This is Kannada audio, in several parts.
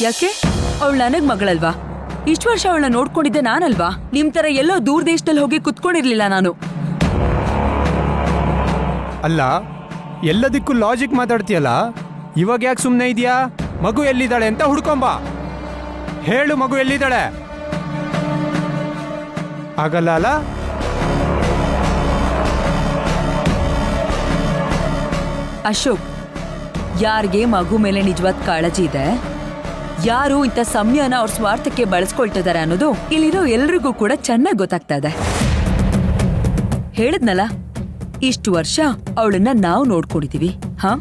ಯಾಕೆ? ಅವಳು ನನಗ್ ಮಗಳಲ್ವಾ? ಇಷ್ಟು ವರ್ಷ ಅವಳನ್ನ ನೋಡ್ಕೊಂಡಿದ್ದೆ ನಾನಲ್ವಾ? ನಿಮ್ ತರ ಎಲ್ಲೋ ದೂರ ದೇಶದಲ್ಲಿ ಹೋಗಿ ಕುತ್ಕೊಂಡಿರ್ಲಿಲ್ಲ ನಾನು. ಅಲ್ಲ, ಎಲ್ಲದಕ್ಕೂ ಲಾಜಿಕ್ ಮಾತಾಡ್ತೀಯಲ್ಲ, ಇವಾಗ ಯಾಕೆ ಸುಮ್ಮನೆ ಇದೆಯಾ? ಮಗು ಎಲ್ಲಿದ್ದಾಳೆ ಅಂತ ಹುಡ್ಕೊಂಬ. ಹೇಳು, ಮಗು ಎಲ್ಲಿದ್ದಾಳೆ? ಆಗಲ್ಲ ಅಲ್ಲ? ಅಶೋಕ್, ಯಾರಿಗೆ ಮಗು ಮೇಲೆ ನಿಜವಾದ ಕಾಳಜಿ ಇದೆ, ಯಾರು ಇಂಥ ಸಮಯನ ಅವ್ರ ಸ್ವಾರ್ಥಕ್ಕೆ ಬಳಸ್ಕೊಳ್ತಿದ್ದಾರೆ ಅನ್ನೋದು ಇಲ್ಲಿರೋ ಎಲ್ರಿಗೂ ಕೂಡ ಚೆನ್ನಾಗಿ ಗೊತ್ತಾಗ್ತಾ ಇದೆ. ಹೇಳಿದ್ನಲ್ಲ, ಇಷ್ಟು ವರ್ಷ ಅವಳನ್ನ ನಾವು ನೋಡ್ಕೊಂಡಿದೀವಿ. ಹಾ,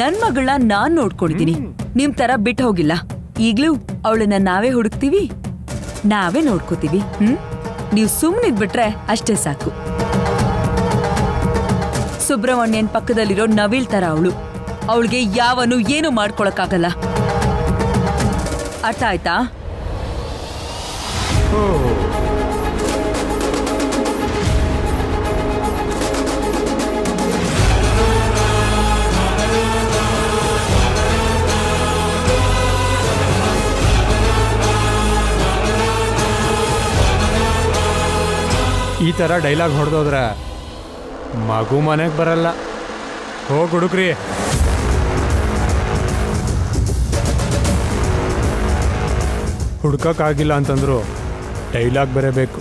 ನನ್ ಮಗಳನ್ನ ನಾನ್ ನೋಡ್ಕೊಂಡಿದೀನಿ. ನಿಮ್ ತರ ಬಿಟ್ಟು ಹೋಗಿಲ್ಲ. ಈಗ್ಲೂ ಅವಳನ್ನ ನಾವೇ ಹುಡುಕ್ತಿವಿ, ನಾವೇ ನೋಡ್ಕೋತೀವಿ. ನೀವು ಸುಮ್ಮನಿದ್ಬಿಟ್ರೆ ಅಷ್ಟೇ ಸಾಕು. ಸುಬ್ರಹ್ಮಣ್ಯನ್ ಪಕ್ಕದಲ್ಲಿರೋ ನವಿಲ್ ತರ ಅವಳಿಗೆ ಯಾವನು ಏನು ಮಾಡ್ಕೊಳಕ್ಕಾಗಲ್ಲ. ಅರ್ಥ ಆಯ್ತಾ? ಈ ಥರ ಡೈಲಾಗ್ ಹೊಡೆದೋದ್ರೆ ಮಗು ಮನೆಗೆ ಬರಲ್ಲ. ಹೋಗಿ ಹುಡುಕ್ರಿ. ಹುಡ್ಕೋಕ್ಕಾಗಿಲ್ಲ ಅಂತಂದ್ರು ಡೈಲಾಗ್ ಬೇರೆ ಬೇಕು.